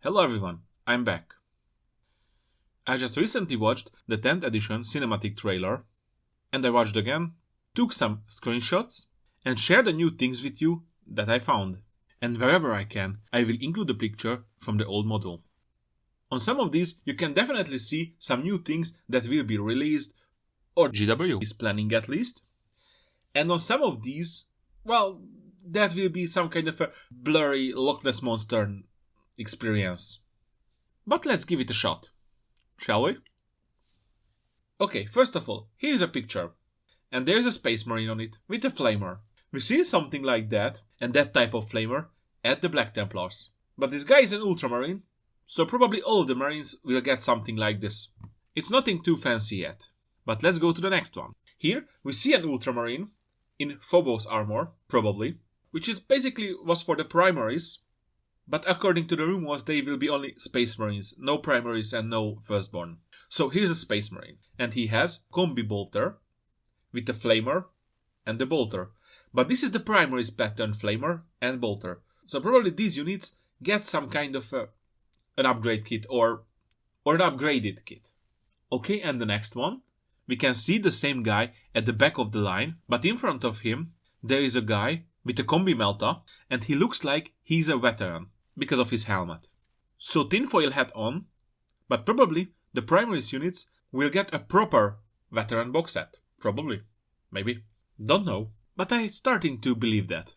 Hello everyone, I'm back. I just recently watched the 10th edition cinematic trailer, and I watched again, took some screenshots, and shared the new things with you that I found. And wherever I can, I will include a picture from the old model. On some of these, you can definitely see some new things that will be released, or GW is planning at least. And on some of these, well, that will be some kind of a blurry Loch Ness Monster experience. But let's give it a shot, shall we? Okay, first of all, here's a picture. And there's a Space Marine on it, with a flamer. We see something like that, and that type of flamer, at the Black Templars. But this guy is an Ultramarine, so probably all of the Marines will get something like this. It's nothing too fancy yet. But let's go to the next one. Here, we see an Ultramarine, in Phobos armor, probably, which is basically was for the primaries, but according to the rumors they will be only Space Marines, no primaries and no firstborn. So here's a Space Marine, and he has Combi bolter, with the flamer and the bolter. But this is the primaries pattern flamer and bolter. So probably these units get some kind of an upgrade kit or an upgraded kit. Okay, and the next one. We can see the same guy at the back of the line, but in front of him there is a guy with a Combi melta, and he looks like he's a veteran because of his helmet. So tinfoil hat on, but probably the primaries units will get a proper veteran box set. Probably. Maybe. Don't know. But I'm starting to believe that.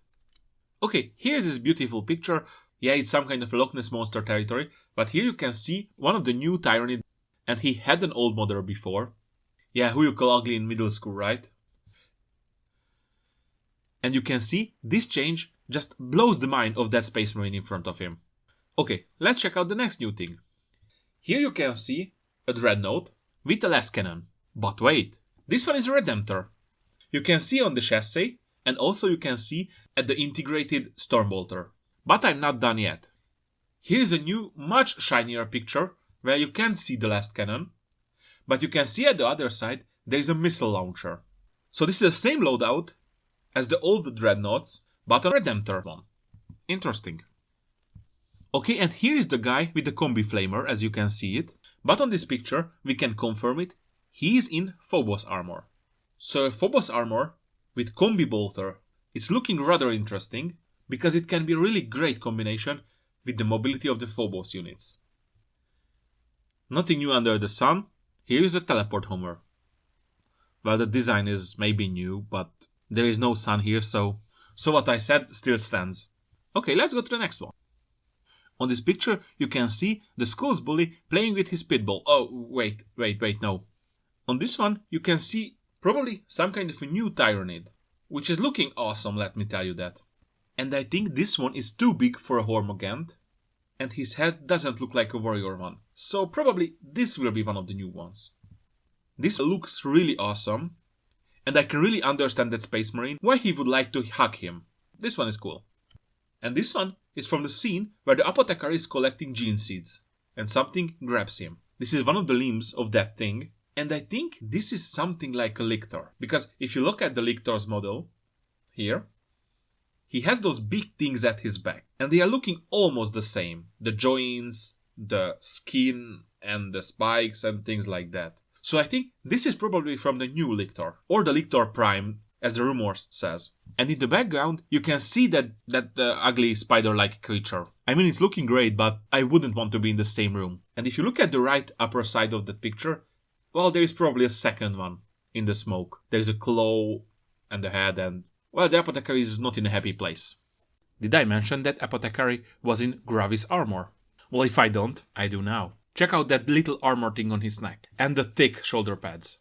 Okay, here's this beautiful picture. Yeah, it's some kind of Loch Ness Monster territory, but here you can see one of the new Tyranids, and he had an old model before. Yeah, who you call ugly in middle school, right? And you can see this change just blows the mind of that Space Marine in front of him. Okay, let's check out the next new thing. Here you can see a Dreadnought with a last cannon. But wait, this one is a Redemptor. You can see on the chassis, and also you can see at the integrated Stormbolter. But I'm not done yet. Here's a new, much shinier picture where you can't see the last cannon, but you can see at the other side there is a missile launcher. So this is the same loadout as the old Dreadnoughts, but a Redemptor one. Interesting. Okay, and here is the guy with the Combi Flamer, as you can see it. But on this picture, we can confirm it. He is in Phobos armor. So a Phobos armor with Combi Bolter. It's looking rather interesting, because it can be a really great combination with the mobility of the Phobos units. Nothing new under the sun. Here is a teleport Homer. Well, the design is maybe new, but there is no sun here, so what I said still stands. Okay, let's go to the next one. On this picture, you can see the Skull's Bully playing with his pitbull. Oh, wait, no. On this one, you can see probably some kind of a new Tyranid, which is looking awesome, let me tell you that. And I think this one is too big for a Hormogant, and his head doesn't look like a warrior one. So probably this will be one of the new ones. This looks really awesome, and I can really understand that Space Marine why he would like to hug him. This one is cool. And this one is from the scene where the apothecary is collecting gene seeds, and something grabs him. This is one of the limbs of that thing, and I think this is something like a lictor. Because if you look at the lictor's model, here, he has those big things at his back, and they are looking almost the same. The joints, the skin, and the spikes and things like that. So I think this is probably from the new Lictor, or the Lictor Prime, as the rumors says. And in the background, you can see that ugly spider-like creature. I mean, it's looking great, but I wouldn't want to be in the same room. And if you look at the right upper side of the picture, well, there is probably a second one in the smoke. There's a claw and a head, and well, the apothecary is not in a happy place. Did I mention that apothecary was in Gravis armor? Well, if I don't, I do now. Check out that little armor thing on his neck, and the thick shoulder pads.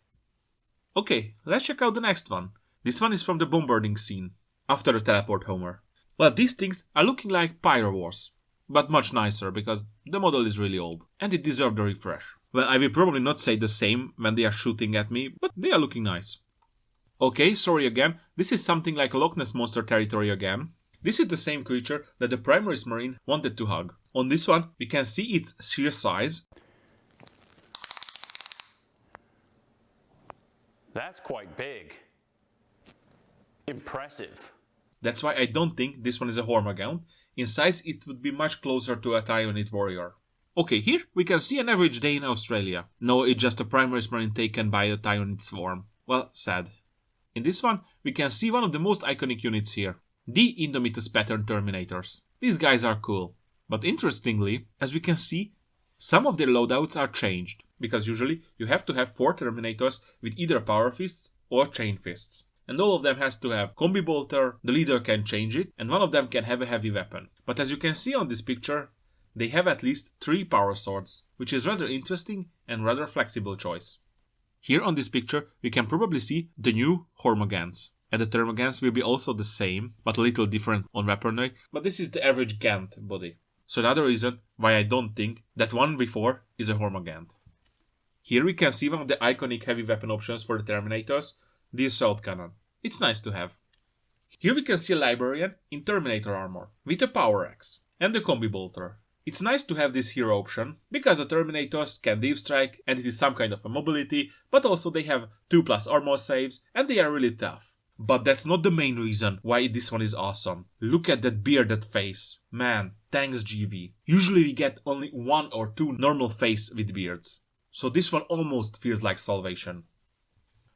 Okay, let's check out the next one. This one is from the bombarding scene, after the teleport Homer. Well, these things are looking like Pyro Wars, but much nicer, because the model is really old, and it deserved a refresh. Well, I will probably not say the same when they are shooting at me, but they are looking nice. Okay, sorry again, this is something like a Loch Ness Monster territory again. This is the same creature that the Primaris Marine wanted to hug. On this one, we can see its sheer size. That's quite big. Impressive. That's why I don't think this one is a Hormagaunt. in size it would be much closer to a Tyrannid warrior. Okay, here we can see an average day in Australia. No, it's just a Primaris Marine taken by a Tyrannid swarm. Well, sad. In this one, we can see one of the most iconic units here. The Indomitus pattern Terminators. These guys are cool. But interestingly, as we can see, some of their loadouts are changed. Because usually you have to have 4 Terminators with either Power Fists or Chain Fists. And all of them has to have Combi Bolter, the leader can change it, and one of them can have a heavy weapon. But as you can see on this picture, they have at least 3 Power Swords, which is rather interesting and rather flexible choice. Here on this picture, we can probably see the new Hormagaunts. And the Termagants will be also the same, but a little different on weaponry, but this is the average Gant body. So another reason why I don't think that one before is a Hormagaunt. Here we can see one of the iconic heavy weapon options for the Terminators, the Assault Cannon. It's nice to have. Here we can see a Librarian in Terminator armor, with a Power Axe, and the Combi Bolter. It's nice to have this hero option, because the Terminators can deep strike, and it is some kind of a mobility, but also they have 2+ armor saves, and they are really tough. But that's not the main reason why this one is awesome. Look at that bearded face. Man, thanks GV. Usually we get only 1 or 2 normal face with beards. So this one almost feels like salvation.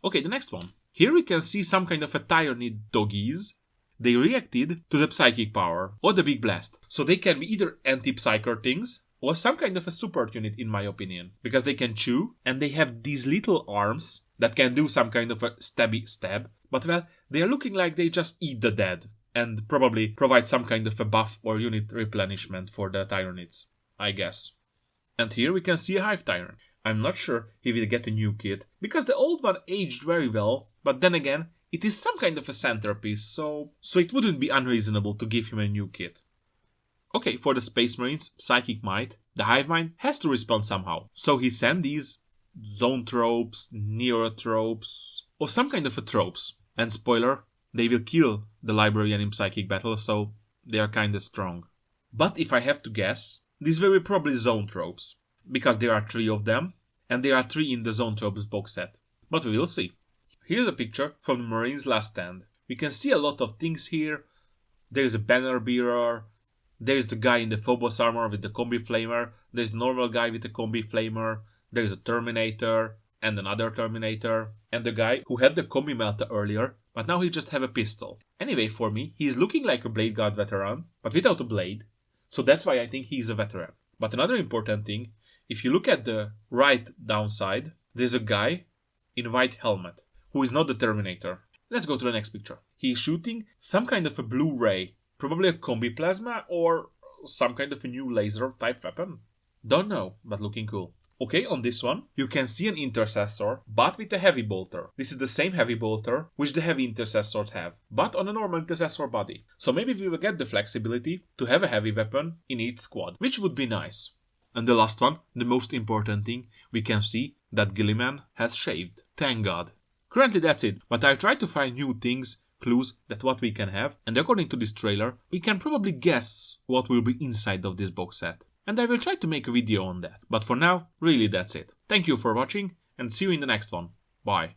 Okay, the next one. Here we can see some kind of a Tyrannid doggies. They reacted to the psychic power or the big blast. So they can be either anti-psyker things or some kind of a support unit in my opinion. Because they can chew and they have these little arms that can do some kind of a stabby stab. But well, they are looking like they just eat the dead and probably provide some kind of a buff or unit replenishment for the Tyrannids, I guess. And here we can see a Hive Tyrant. I'm not sure he will get a new kit, because the old one aged very well, but then again, it is some kind of a centerpiece, so it wouldn't be unreasonable to give him a new kit. Okay, for the Space Marines Psychic Might, the Hive Mind has to respond somehow. So he sent these Zone Tropes, Neurotropes, or some kind of a tropes. And spoiler, they will kill the Librarian in Psychic Battle, so they are kinda strong. But if I have to guess, these will be probably Zone Tropes. Because there are 3 of them, and there are 3 in the Zone Tropes box set. But we will see. Here's a picture from the Marines' Last Stand. We can see a lot of things here. There's a banner bearer, there's the guy in the Phobos armor with the Combi Flamer, there's the normal guy with the Combi Flamer, there's a Terminator, and another Terminator, and the guy who had the Combi Melta earlier, but now he just have a pistol. Anyway, for me, he's looking like a Blade Guard veteran, but without a blade, so that's why I think he's a veteran. But another important thing, if you look at the right downside, there's a guy in white helmet, who is not the Terminator. Let's go to the next picture. He is shooting some kind of a blue ray, probably a Combi Plasma or some kind of a new laser type weapon. Don't know, but looking cool. Okay, on this one, you can see an Intercessor, but with a Heavy Bolter. This is the same Heavy Bolter which the Heavy Intercessors have, but on a normal Intercessor body. So maybe we will get the flexibility to have a heavy weapon in each squad, which would be nice. And the last one, the most important thing, we can see that Gilliman has shaved. Thank God. Currently that's it, but I'll try to find new things, clues that what we can have, and according to this trailer, we can probably guess what will be inside of this box set. And I will try to make a video on that. But for now, really that's it. Thank you for watching, and see you in the next one. Bye.